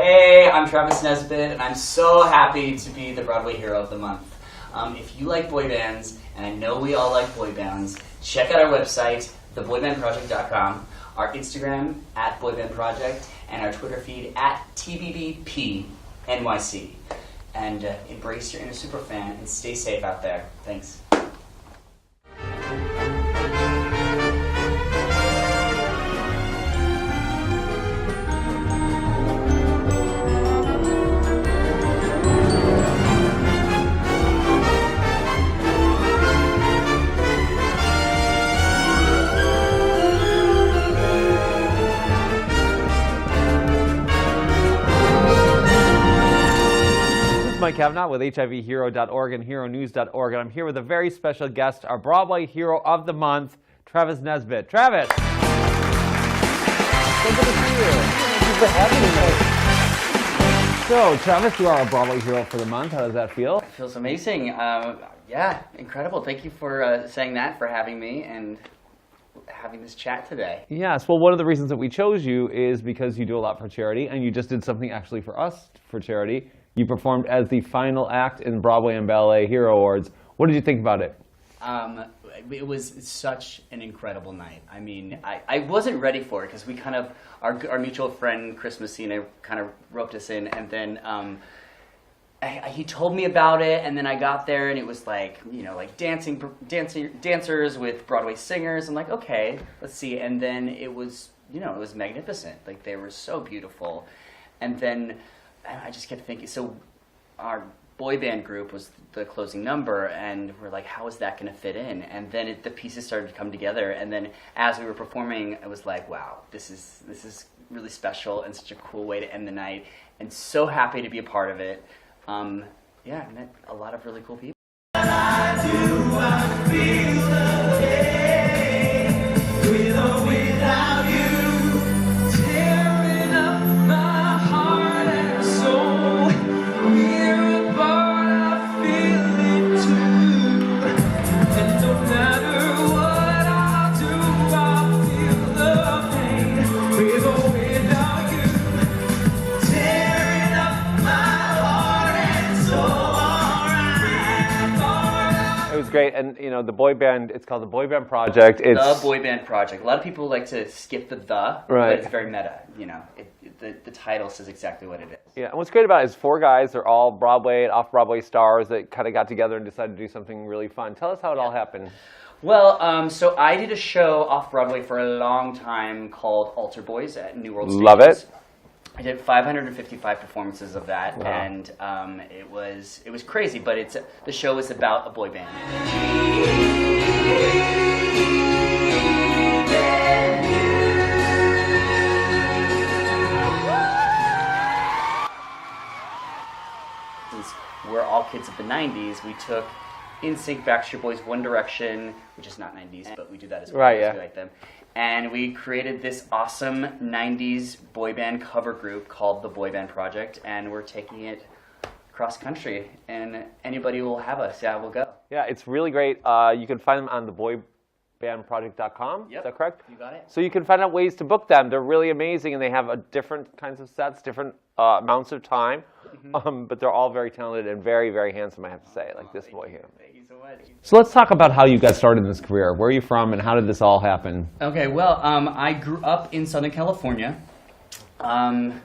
Hey, I'm Travis Nesbitt, and I'm so happy to be the Broadway Hero of the Month. If you like boy bands, and I know we all like boy bands, check out our website, theboybandproject.com, our Instagram, @boybandproject, and our Twitter feed, @TBBPNYC. And embrace your inner superfan, and stay safe out there. Thanks. Mike Kavanaugh with HIVHero.org and HERONEWS.org, and I'm here with a very special guest, our Broadway Hero of the Month, Travis Nesbitt. Travis! So good to see you. Thank you for having me. So, Travis, you are our Broadway Hero for the Month. How does that feel? It feels amazing. Yeah, incredible. Thank you for saying that, for having me, and having this chat today. Yes, well, one of the reasons that we chose you is because you do a lot for charity, and you just did something actually for us for charity. You performed as the final act in Broadway and Ballet Hero Awards. What did you think about it? It was such an incredible night. I mean, I wasn't ready for it because we kind of, our mutual friend Chris Messina kind of roped us in, and then he told me about it, and then I got there and it was like, you know, like dancers with Broadway singers. I'm like, okay, let's see. And then it was, you know, it was magnificent. Like, they were so beautiful. And then I just kept thinking, so our boy band group was the closing number, and we're like, how is that going to fit in? And then the pieces started to come together, and then as we were performing, I was like, wow, this is really special and such a cool way to end the night, and so happy to be a part of it. Yeah, I met a lot of really cool people. Great, and you know, the boy band, it's called the Boy Band Project. It's the Boy Band Project. A lot of people like to skip the right, but it's very meta, you know. The title says exactly what it is. Yeah, and what's great about it is 4 guys, they're all Broadway and off-Broadway stars that kind of got together and decided to do something really fun. Tell us how it all happened. Well, so I did a show off-Broadway for a long time called Altar Boys at New World Stages. Love it. I did 555 performances of that, wow, and it was crazy. But the show is about a boy band. Since we're all kids of the '90s, we took NSYNC, Backstreet Boys, One Direction, which is not '90s, but we do that as well, right? Because Yeah. we like them. And we created this awesome '90s boy band cover group called the Boy Band Project, and we're taking it cross country. And anybody will have us. Yeah, we'll go. Yeah, it's really great. You can find them on theboybandproject.com. Yep. Is that correct? You got it. So you can find out ways to book them. They're really amazing, and they have different kinds of sets, different amounts of time. Mm-hmm. But they're all very talented and very, very handsome, I have to say, like this boy here. Thank you so much. So let's talk about how you got started in this career. Where are you from, and how did this all happen? Okay, well, I grew up in Southern California,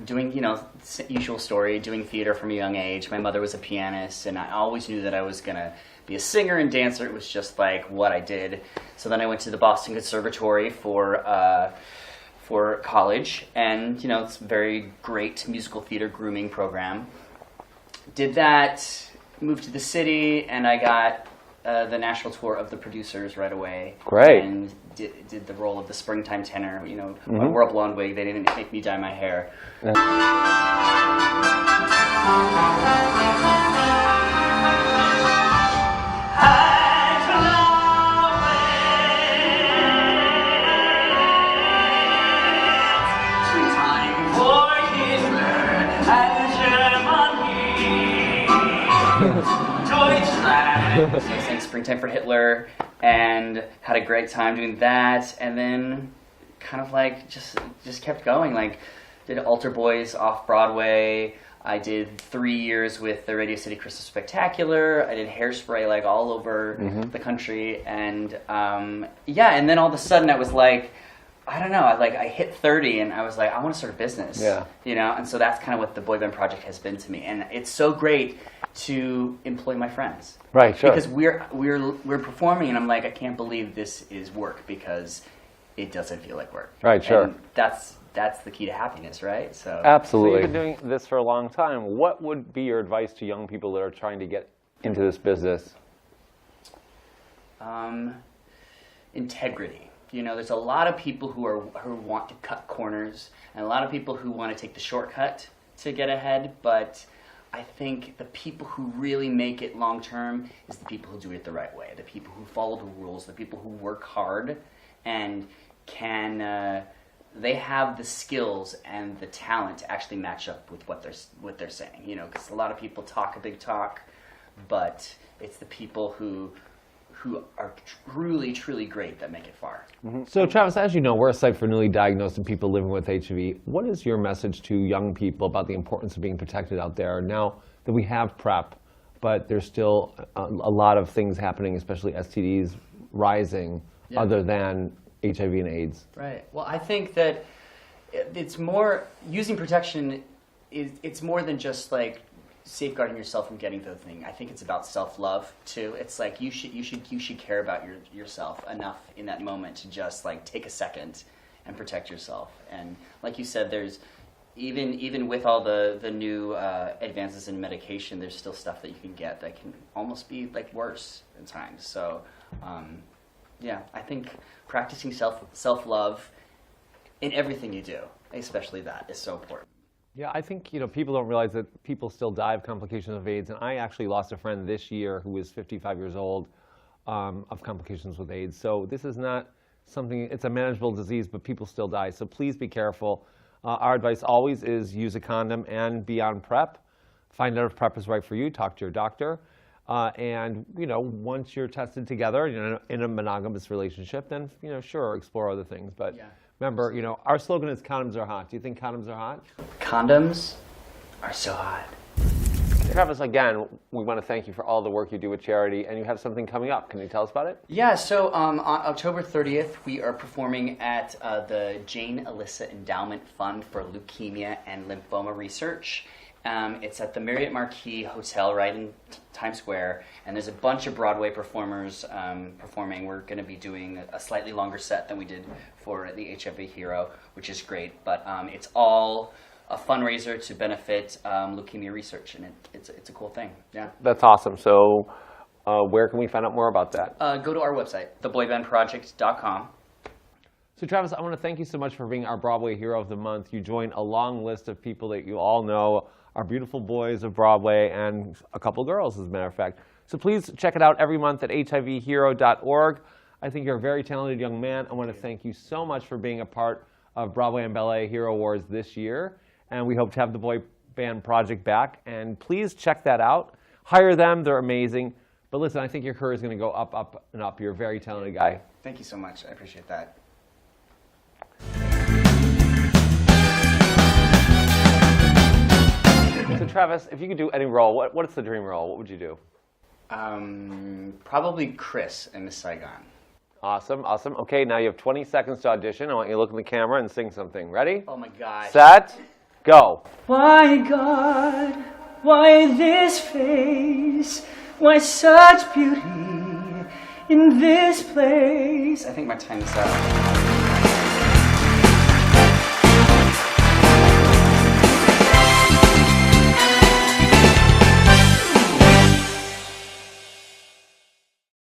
doing, you know, usual story, doing theater from a young age. My mother was a pianist, and I always knew that I was going to be a singer and dancer. It was just like what I did. So then I went to the Boston Conservatory for college, and, you know, it's a very great musical theater grooming program. Did that, moved to the city, and I got the national tour of The Producers right away. Great. And did the role of the springtime tenor. You know, I wore a blonde wig. They didn't make me dye my hair. Yeah. So I sang Springtime for Hitler and had a great time doing that, and then kind of like just kept going. Like did Altar Boys off Broadway. I did 3 years with the Radio City Christmas Spectacular. I did Hairspray like all over the country, and and then all of a sudden I was like, I don't know, I hit 30 and I was like, I want to start a business. And so that's kind of what the Boy Band Project has been to me, and it's so great to employ my friends. Right, sure. Because we're performing, and I'm like, I can't believe this is work because it doesn't feel like work. Right, sure. And that's the key to happiness, right? So absolutely. So you've been doing this for a long time. What would be your advice to young people that are trying to get into this business? Integrity. There's a lot of people who want to cut corners, and a lot of people who want to take the shortcut to get ahead, but I think the people who really make it long term is the people who do it the right way, the people who follow the rules, the people who work hard and can they have the skills and the talent to actually match up with what they're saying. Because a lot of people talk a big talk, but it's the people who are truly, truly great that make it far. So Travis, as you know, we're a site for newly diagnosed and people living with HIV. What is your message to young people about the importance of being protected out there now that we have PrEP, but there's still a lot of things happening, especially STDs rising, other than HIV and AIDS? Right. Well, I think that it's more, using protection it's more than just like safeguarding yourself from getting the thing. I think it's about self-love too. It's like you should care about yourself enough in that moment to just like take a second and protect yourself. And like you said, there's even with all the new advances in medication, there's still stuff that you can get that can almost be like worse at times. So I think practicing self-love in everything you do, especially that, is so important. Yeah, I think people don't realize that people still die of complications of AIDS, and I actually lost a friend this year who was 55 years old of complications with AIDS. So this is not something, it's a manageable disease, but people still die. So please be careful. Our advice always is use a condom and be on PrEP. Find out if PrEP is right for you. Talk to your doctor. And once you're tested together in a monogamous relationship, then sure, explore other things. But remember, our slogan is condoms are hot. Do you think condoms are hot? Condoms are so hot. Travis, again, we want to thank you for all the work you do with charity, and you have something coming up. Can you tell us about it? Yeah, so on October 30th, we are performing at the Jane Alyssa Endowment Fund for Leukemia and Lymphoma Research. It's at the Marriott Marquis Hotel right in Times Square, and there's a bunch of Broadway performers performing. We're going to be doing a slightly longer set than we did for the HIV Hero, which is great, but it's all a fundraiser to benefit leukemia research, and it's a cool thing. Yeah, that's awesome. So where can we find out more about that? Go to our website, theboybandproject.com. So Travis, I want to thank you so much for being our Broadway Hero of the Month. You join a long list of people that you all know are beautiful boys of Broadway and a couple girls, as a matter of fact. So please check it out every month at HIVHero.org. I think you're a very talented young man. I want to thank you so much for being a part of Broadway and Ballet Hero Awards this year. And we hope to have the Boy Band Project back. And please check that out. Hire them. They're amazing. But listen, I think your career is going to go up, up, and up. You're a very talented guy. Thank you so much. I appreciate that. So Travis, if you could do any role, what's the dream role? What would you do? Probably Chris in Miss Saigon. Awesome, awesome. Okay, now you have 20 seconds to audition. I want you to look in the camera and sing something. Ready? Oh my God. Set, go. Why God, why this face, why such beauty in this place? I think my time is up.